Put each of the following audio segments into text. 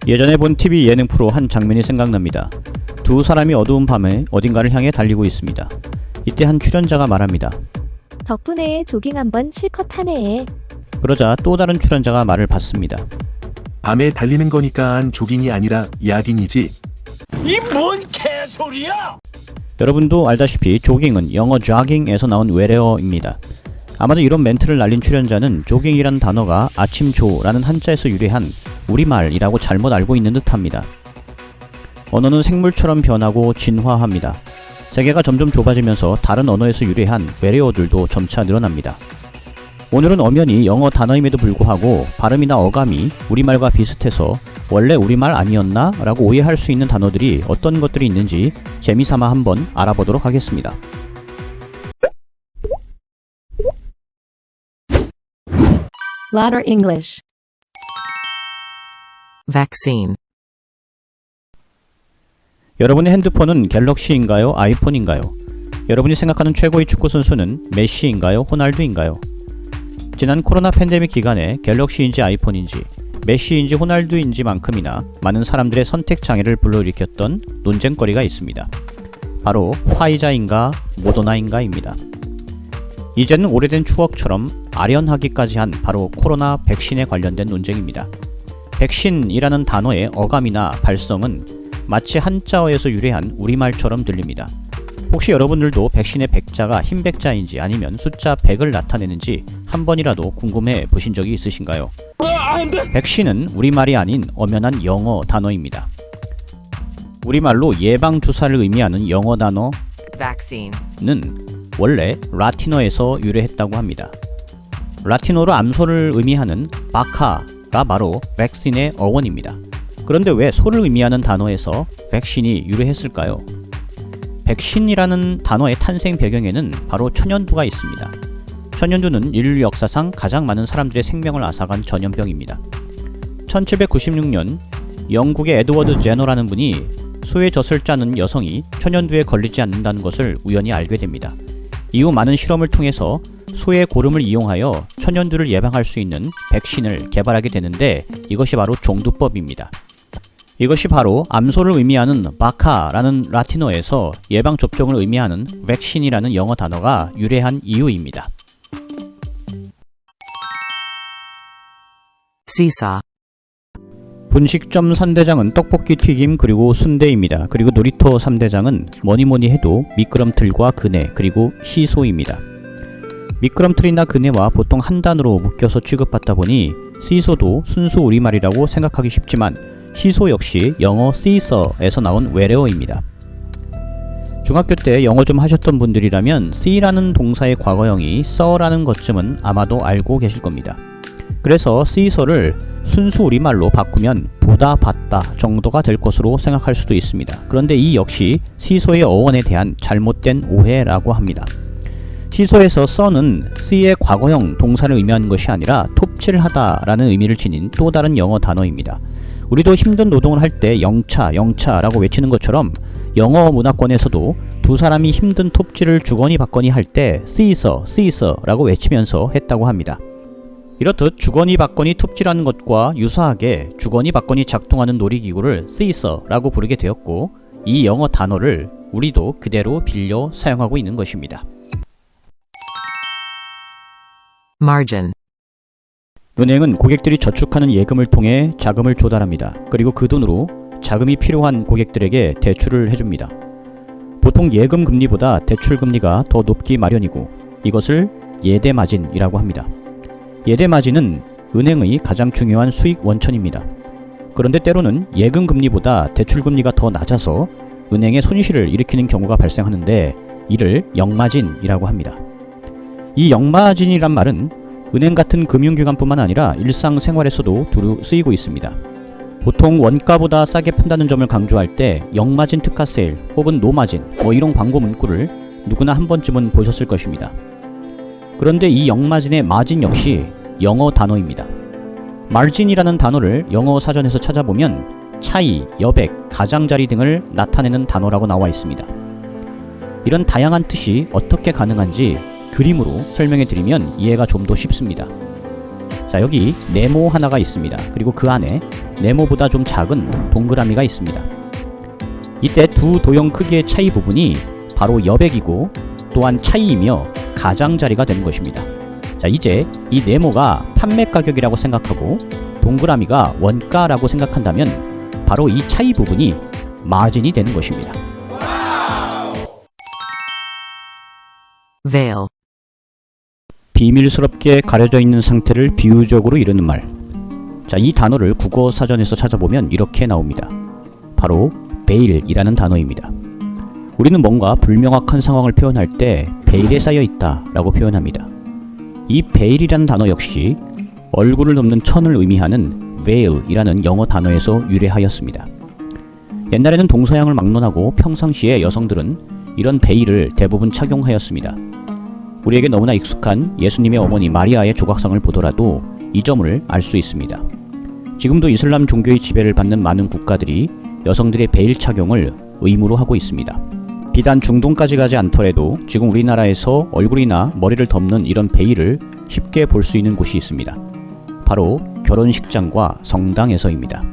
예전에 본 TV 예능 프로 한 장면이 생각납니다. 두 사람이 어두운 밤에 어딘가를 향해 달리고 있습니다. 이때 한 출연자가 말합니다. 덕분에 조깅 한번 실컷 하네. 그러자 또 다른 출연자가 말을 받습니다. 밤에 달리는 거니까 조깅이 아니라 야딩이지. 이 뭔 개소리야! 여러분도 알다시피 조깅은 영어 jogging에서 나온 외래어입니다. 아마도 이런 멘트를 날린 출연자는 조깅이라는 단어가 아침조라는 한자에서 유래한 우리말이라고 잘못 알고 있는 듯합니다. 언어는 생물처럼 변하고 진화합니다. 세계가 점점 좁아지면서 다른 언어에서 유래한 외래어들도 점차 늘어납니다. 오늘은 엄연히 영어 단어임에도 불구하고 발음이나 어감이 우리말과 비슷해서 원래 우리말 아니었나? 라고 오해할 수 있는 단어들이 어떤 것들이 있는지 재미삼아 한번 알아보도록 하겠습니다. Ladder English. vaccine, 여러분의 핸드폰은 갤럭시인가요? 아이폰인가요? 여러분이 생각하는 최고의 축구 선수는 메시인가요? 호날두인가요? 지난 코로나 팬데믹 기간에 갤럭시인지 아이폰인지 메시인지 호날두인지만큼이나 많은 사람들의 선택 장애를 불러일으켰던 논쟁거리가 있습니다. 바로 화이자인가 모더나인가입니다. 이제는 오래된 추억처럼 아련하기까지 한 바로 코로나 백신에 관련된 논쟁입니다. 백신이라는 단어의 어감이나 발성은 마치 한자어에서 유래한 우리말처럼 들립니다. 혹시 여러분들도 백신의 백자가 흰 백자인지 아니면 숫자 100을 나타내는지 한 번이라도 궁금해 보신 적이 있으신가요? 백신은 우리말이 아닌 엄연한 영어 단어입니다. 우리말로 예방주사를 의미하는 영어 단어는 vaccine, 원래 라틴어에서 유래했다고 합니다. 라틴어로 암소를 의미하는 바카가 바로 백신의 어원입니다. 그런데 왜 소를 의미하는 단어에서 백신이 유래했을까요? 백신이라는 단어의 탄생 배경에는 바로 천연두가 있습니다. 천연두는 인류 역사상 가장 많은 사람들의 생명을 앗아간 전염병입니다. 1796년 영국의 에드워드 제너라는 분이 소의 젖을 짜는 여성이 천연두에 걸리지 않는다는 것을 우연히 알게 됩니다. 이후 많은 실험을 통해서 소의 고름을 이용하여 천연두를 예방할 수 있는 백신을 개발하게 되는데 이것이 바로 종두법입니다. 이것이 바로 암소를 의미하는 바카라는 라틴어에서 예방접종을 의미하는 백신이라는 영어 단어가 유래한 이유입니다. seesaw, 분식점 3대장은 떡볶이 튀김 그리고 순대입니다. 그리고 놀이터 3대장은 뭐니뭐니 해도 미끄럼틀과 그네 그리고 시소입니다. 미끄럼틀이나 그네와 보통 한 단어로 묶여서 취급받다 보니 시소도 순수 우리말이라고 생각하기 쉽지만 시소 역시 영어 seesaw에서 나온 외래어입니다. 중학교 때 영어 좀 하셨던 분들이라면 see라는 동사의 과거형이 saw라는 것쯤은 아마도 알고 계실 겁니다. 그래서 seesaw를 순수 우리말로 바꾸면 보다 봤다 정도가 될 것으로 생각할 수도 있습니다. 그런데 이 역시 시소의 어원에 대한 잘못된 오해라고 합니다. 시소에서 saw는 see의 과거형 동사를 의미하는 것이 아니라 톱질하다 라는 의미를 지닌 또 다른 영어 단어입니다. 우리도 힘든 노동을 할 때 영차라고 외치는 것처럼 영어 문화권에서도 두 사람이 힘든 톱질을 주거니 받거니 할 때 seesaw라고 외치면서 했다고 합니다. 이렇듯 주거니 받거니 톱질하는 것과 유사하게 주거니 받거니 작동하는 놀이기구를 seesaw라고 부르게 되었고 이 영어 단어를 우리도 그대로 빌려 사용하고 있는 것입니다. margin, 은행은 고객들이 저축하는 예금을 통해 자금을 조달합니다. 그리고 그 돈으로 자금이 필요한 고객들에게 대출을 해줍니다. 보통 예금 금리보다 대출 금리가 더 높기 마련이고 이것을 예대마진이라고 합니다. 예대마진은 은행의 가장 중요한 수익 원천입니다. 그런데 때로는 예금 금리보다 대출 금리가 더 낮아서 은행에 손실을 일으키는 경우가 발생하는데 이를 역마진이라고 합니다. 이 역마진이란 말은 은행 같은 금융기관뿐만 아니라 일상생활에서도 두루 쓰이고 있습니다. 보통 원가보다 싸게 판다는 점을 강조할 때 역마진 특가 세일 혹은 노마진 이런 광고 문구를 누구나 한 번쯤은 보셨을 것입니다. 그런데 이 역마진의 마진 역시 영어 단어입니다. margin이라는 단어를 영어 사전에서 찾아보면 차이, 여백, 가장자리 등을 나타내는 단어라고 나와 있습니다. 이런 다양한 뜻이 어떻게 가능한지 그림으로 설명해 드리면 이해가 좀 더 쉽습니다. 자, 여기 네모 하나가 있습니다. 그리고 그 안에 네모보다 좀 작은 동그라미가 있습니다. 이때 두 도형 크기의 차이 부분이 바로 여백이고 또한 차이이며 가장자리가 되는 것입니다. 자, 이제 이 네모가 판매 가격이라고 생각하고 동그라미가 원가라고 생각한다면 바로 이 차이 부분이 마진이 되는 것입니다. Veil. 비밀스럽게 가려져 있는 상태를 비유적으로 이르는 말. 자, 이 단어를 국어 사전에서 찾아보면 이렇게 나옵니다. 바로 베일이라는 단어입니다. 우리는 뭔가 불명확한 상황을 표현할 때 베일에 쌓여 있다 라고 표현합니다. 이 베일이라는 단어 역시 얼굴을 덮는 천을 의미하는 veil이라는 영어 단어에서 유래하였습니다. 옛날에는 동서양을 막론하고 평상시에 여성들은 이런 베일을 대부분 착용하였습니다. 우리에게 너무나 익숙한 예수님의 어머니 마리아의 조각상을 보더라도 이 점을 알 수 있습니다. 지금도 이슬람 종교의 지배를 받는 많은 국가들이 여성들의 베일 착용을 의무로 하고 있습니다. 비단 중동까지 가지 않더라도 지금 우리나라에서 얼굴이나 머리를 덮는 이런 베일을 쉽게 볼 수 있는 곳이 있습니다. 바로 결혼식장과 성당에서입니다.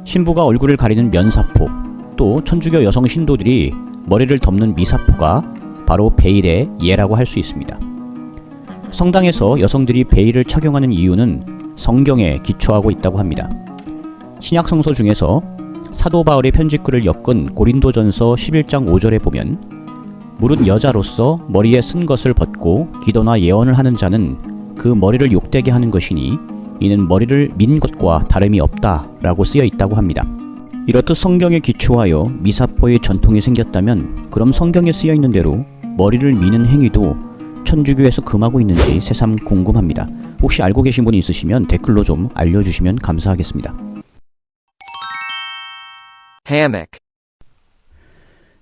신부가 얼굴을 가리는 면사포, 또 천주교 여성 신도들이 머리를 덮는 미사포가 바로 베일의 예라고 할 수 있습니다. 성당에서 여성들이 베일을 착용하는 이유는 성경에 기초하고 있다고 합니다. 신약 성서 중에서 사도 바울의 편지글을 엮은 고린도전서 11장 5절에 보면 무릇 여자로서 머리에 쓴 것을 벗고 기도나 예언을 하는 자는 그 머리를 욕되게 하는 것이니 이는 머리를 민 것과 다름이 없다 라고 쓰여 있다고 합니다. 이렇듯 성경에 기초하여 미사포의 전통이 생겼다면 그럼 성경에 쓰여 있는 대로 머리를 미는 행위도 천주교에서 금하고 있는지 새삼 궁금합니다. 혹시 알고 계신 분이 있으시면 댓글로 좀 알려주시면 감사하겠습니다. Hammock.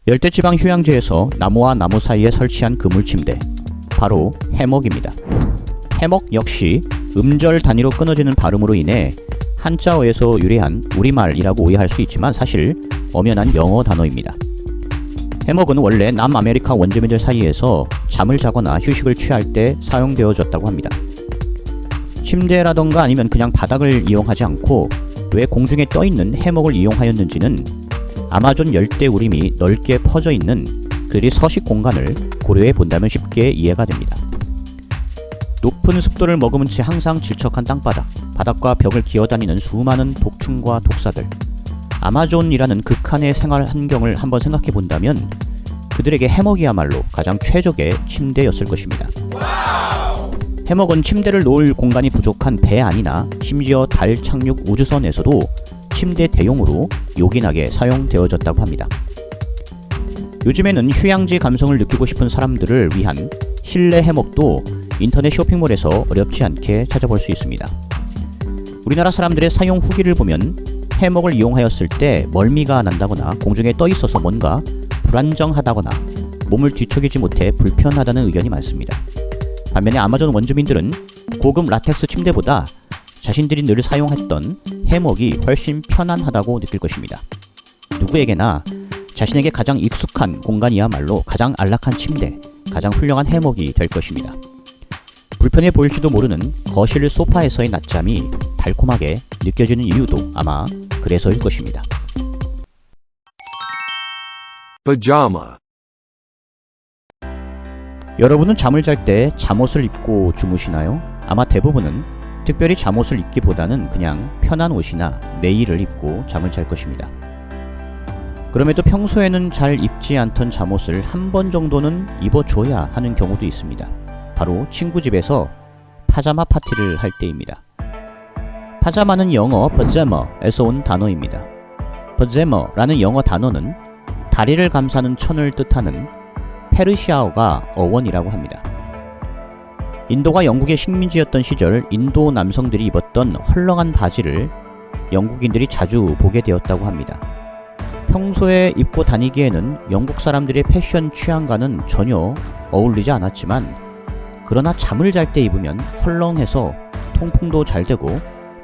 열대지방 휴양지에서 나무와 나무 사이에 설치한 그물침대, 바로 해먹입니다. 해먹 역시 음절 단위로 끊어지는 발음으로 인해 한자어에서 유래한 우리말이라고 오해할 수 있지만 사실 엄연한 영어 단어입니다. 해먹은 원래 남아메리카 원주민들 사이에서 잠을 자거나 휴식을 취할 때 사용되어졌다고 합니다. 침대라던가 아니면 그냥 바닥을 이용하지 않고 왜 공중에 떠있는 해먹을 이용하였는지는 아마존 열대우림이 넓게 퍼져 있는 그들이 서식 공간을 고려해 본다면 쉽게 이해가 됩니다. 높은 습도를 머금은 채 항상 질척한 땅바닥, 바닥과 벽을 기어다니는 수많은 독충과 독사들, 아마존이라는 극한의 생활 환경을 한번 생각해 본다면 그들에게 해먹이야말로 가장 최적의 침대였을 것입니다. 해먹은 침대를 놓을 공간이 부족한 배 안이나 심지어 달 착륙 우주선에서도 침대 대용으로 요긴하게 사용되어졌다고 합니다. 요즘에는 휴양지 감성을 느끼고 싶은 사람들을 위한 실내 해먹도 인터넷 쇼핑몰에서 어렵지 않게 찾아볼 수 있습니다. 우리나라 사람들의 사용 후기를 보면 해먹을 이용하였을 때 멀미가 난다거나 공중에 떠 있어서 뭔가 불안정하다거나 몸을 뒤척이지 못해 불편하다는 의견이 많습니다. 반면에 아마존 원주민들은 고급 라텍스 침대보다 자신들이 늘 사용했던 해먹이 훨씬 편안하다고 느낄 것입니다. 누구에게나 자신에게 가장 익숙한 공간이야말로 가장 안락한 침대, 가장 훌륭한 해먹이 될 것입니다. 불편해 보일지도 모르는 거실 소파에서의 낮잠이 달콤하게 느껴지는 이유도 아마 그래서일 것입니다. Pajama. 여러분은 잠을 잘 때 잠옷을 입고 주무시나요? 아마 대부분은 특별히 잠옷을 입기보다는 그냥 편한 옷이나 내일을 입고 잠을 잘 것입니다. 그럼에도 평소에는 잘 입지 않던 잠옷을 한 번 정도는 입어줘야 하는 경우도 있습니다. 바로 친구 집에서 파자마 파티를 할 때입니다. 파자마는 영어 paja마에서 온 단어입니다. paja마라는 영어 단어는 다리를 감싸는 천을 뜻하는 페르시아어가 어원이라고 합니다. 인도가 영국의 식민지였던 시절 인도 남성들이 입었던 헐렁한 바지를 영국인들이 자주 보게 되었다고 합니다. 평소에 입고 다니기에는 영국 사람들의 패션 취향과는 전혀 어울리지 않았지만 그러나 잠을 잘 때 입으면 헐렁해서 통풍도 잘 되고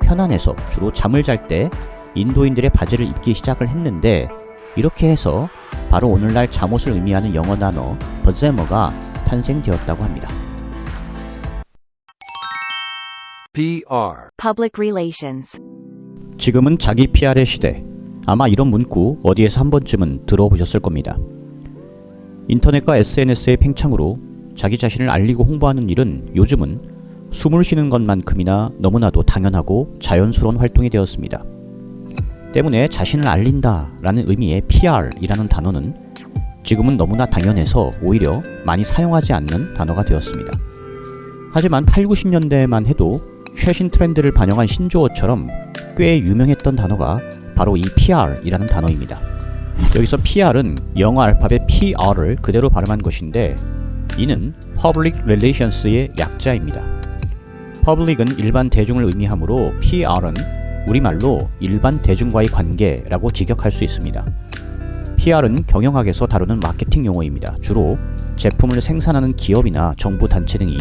편안해서 주로 잠을 잘 때 인도인들의 바지를 입기 시작을 했는데 이렇게 해서 바로 오늘날 잠옷을 의미하는 영어 단어 paja마가 탄생되었다고 합니다. PR. Public relations. 지금은 자기 PR의 시대. 아마 이런 문구 어디에서 한 번쯤은 들어보셨을 겁니다. 인터넷과 SNS의 팽창으로 자기 자신을 알리고 홍보하는 일은 요즘은 숨을 쉬는 것만큼이나 너무나도 당연하고 자연스러운 활동이 되었습니다. 때문에 자신을 알린다 라는 의미의 PR이라는 단어는 지금은 너무나 당연해서 오히려 많이 사용하지 않는 단어가 되었습니다. 하지만 8, 90년대에만 해도 최신 트렌드를 반영한 신조어처럼 꽤 유명했던 단어가 바로 이 PR이라는 단어입니다. 여기서 PR은 영어 알파벳 PR을 그대로 발음한 것인데 이는 Public Relations의 약자입니다. Public은 일반 대중을 의미하므로 PR은 우리말로 일반 대중과의 관계라고 직역할 수 있습니다. PR은 경영학에서 다루는 마케팅 용어입니다. 주로 제품을 생산하는 기업이나 정부 단체 등이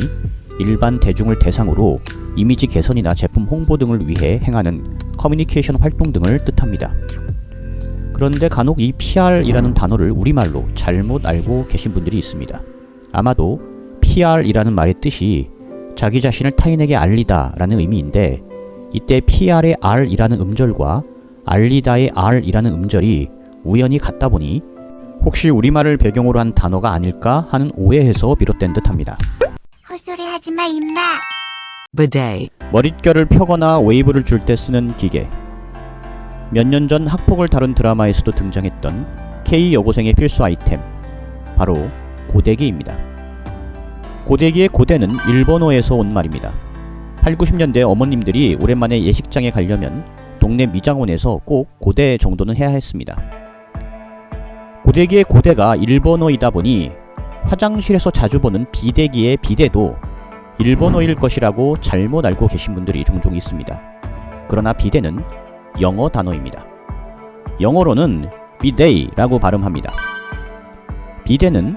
일반 대중을 대상으로 이미지 개선이나 제품 홍보 등을 위해 행하는 커뮤니케이션 활동 등을 뜻합니다. 그런데 간혹 이 PR이라는 단어를 우리말로 잘못 알고 계신 분들이 있습니다. 아마도 PR이라는 말의 뜻이 자기 자신을 타인에게 알리다 라는 의미인데 이때 PR의 R이라는 음절과 알리다의 R이라는 음절이 우연히 같다 보니 혹시 우리말을 배경으로 한 단어가 아닐까 하는 오해에서 비롯된 듯합니다. 헛소리 하지마 임마. Bidet. 머릿결을 펴거나 웨이브를 줄 때 쓰는 기계. 몇 년 전 학폭을 다룬 드라마에서도 등장했던 K 여고생의 필수 아이템, 바로 고데기입니다. 고데기의 고데는 일본어에서 온 말입니다. 8, 90년대 어머님들이 오랜만에 예식장에 가려면 동네 미장원에서 꼭 고데 정도는 해야 했습니다. 고데기의 고데가 일본어이다 보니 화장실에서 자주 보는 비데기의 비데도 일본어일 것이라고 잘못 알고 계신 분들이 종종 있습니다. 그러나 비데는 영어 단어입니다. 영어로는 비데이라고 발음합니다. 비데는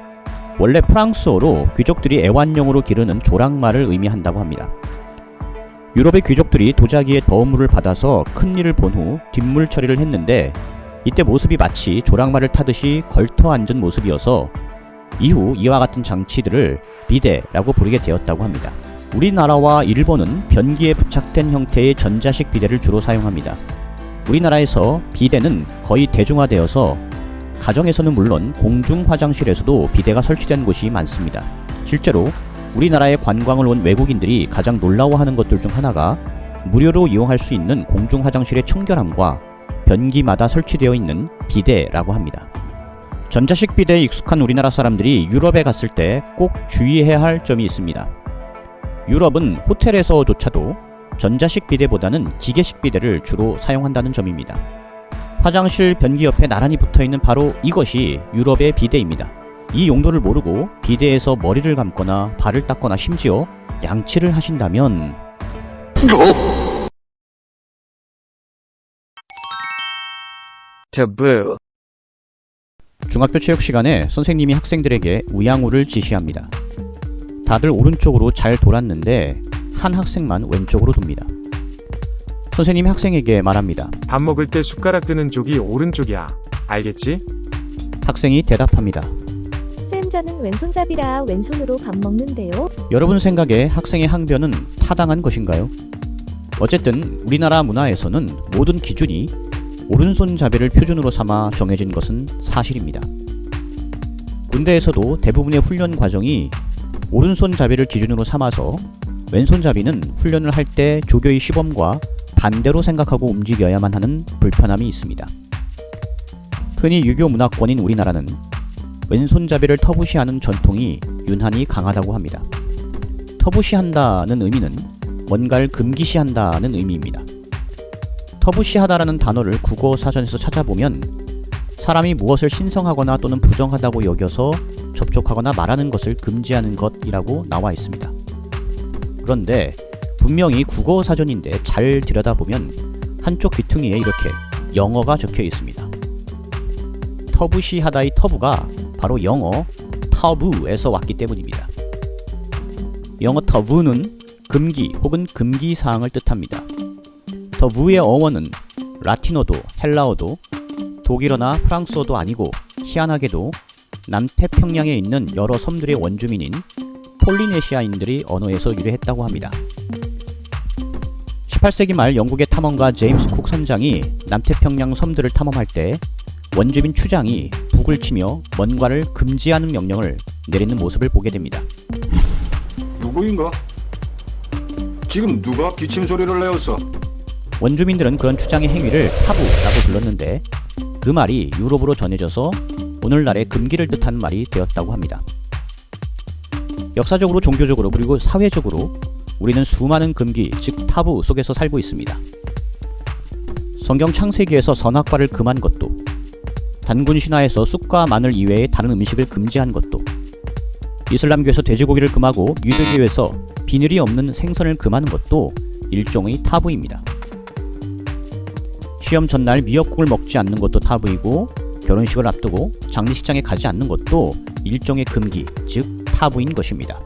원래 프랑스어로 귀족들이 애완용으로 기르는 조랑말을 의미한다고 합니다. 유럽의 귀족들이 도자기에 더운 물을 받아서 큰 일을 본 후 뒷물 처리를 했는데 이때 모습이 마치 조랑말을 타듯이 걸터 앉은 모습이어서 이후 이와 같은 장치들을 비데라고 부르게 되었다고 합니다. 우리나라와 일본은 변기에 부착된 형태의 전자식 비데를 주로 사용합니다. 우리나라에서 비데는 거의 대중화되어서 가정에서는 물론 공중 화장실에서도 비데가 설치된 곳이 많습니다. 실제로 우리나라에 관광을 온 외국인들이 가장 놀라워하는 것들 중 하나가 무료로 이용할 수 있는 공중 화장실의 청결함과 변기마다 설치되어 있는 비데라고 합니다. 전자식 비데에 익숙한 우리나라 사람들이 유럽에 갔을 때 꼭 주의해야 할 점이 있습니다. 유럽은 호텔에서조차도 전자식 비데보다는 기계식 비데를 주로 사용한다는 점입니다. 화장실 변기 옆에 나란히 붙어있는 바로 이것이 유럽의 비데입니다. 이 용도를 모르고 비데에서 머리를 감거나 발을 닦거나 심지어 양치를 하신다면 Taboo. 중학교 체육 시간에 선생님이 학생들에게 우양우를 지시합니다. 다들 오른쪽으로 잘 돌았는데 한 학생만 왼쪽으로 돕니다. 선생님이 학생에게 말합니다. 밥 먹을 때 숟가락 드는 쪽이 오른쪽이야. 알겠지? 학생이 대답합니다. 쌤 저는 왼손잡이라 왼손으로 밥 먹는데요. 여러분 생각에 학생의 항변은 타당한 것인가요? 어쨌든 우리나라 문화에서는 모든 기준이 오른손잡이를 표준으로 삼아 정해진 것은 사실입니다. 군대에서도 대부분의 훈련 과정이 오른손잡이를 기준으로 삼아서 왼손잡이는 훈련을 할 때 조교의 시범과 반대로 생각하고 움직여야만 하는 불편함이 있습니다. 흔히 유교 문화권인 우리나라는 왼손잡이를 터부시하는 전통이 유난히 강하다고 합니다. 터부시한다는 의미는 뭔가를 금기시한다는 의미입니다. 터부시하다라는 단어를 국어 사전에서 찾아보면 사람이 무엇을 신성하거나 또는 부정하다고 여겨서 접촉하거나 말하는 것을 금지하는 것이라고 나와 있습니다. 그런데 분명히 국어 사전인데 잘 들여다보면 한쪽 귀퉁이에 이렇게 영어가 적혀 있습니다. 터부시하다의 터부가 바로 영어 터부에서 왔기 때문입니다. 영어 터부는 금기 혹은 금기사항을 뜻합니다. 터부의 어원은 라틴어도 헬라어도 독일어나 프랑스어도 아니고 희한하게도 남태평양에 있는 여러 섬들의 원주민인 폴리네시아인들의 언어에서 유래했다고 합니다. 18세기 말 영국의 탐험가 제임스 쿡 선장이 남태평양 섬들을 탐험할 때 원주민 추장이 북을 치며 뭔가를 금지하는 명령을 내리는 모습을 보게 됩니다. 누구인가? 지금 누가 기침 소리를 내었어? 원주민들은 그런 추장의 행위를 타부라고 불렀는데 그 말이 유럽으로 전해져서 오늘날의 금기를 뜻하는 말이 되었다고 합니다. 역사적으로, 종교적으로, 그리고 사회적으로 우리는 수많은 금기, 즉 타부 속에서 살고 있습니다. 성경 창세기에서 선악과를 금한 것도, 단군 신화에서 쑥과 마늘 이외의 다른 음식을 금지한 것도, 이슬람교에서 돼지고기를 금하고 유대교에서 비늘이 없는 생선을 금하는 것도 일종의 타부입니다. 시험 전날 미역국을 먹지 않는 것도 타부이고, 결혼식을 앞두고 장례식장에 가지 않는 것도 일종의 금기, 즉 타부인 것입니다.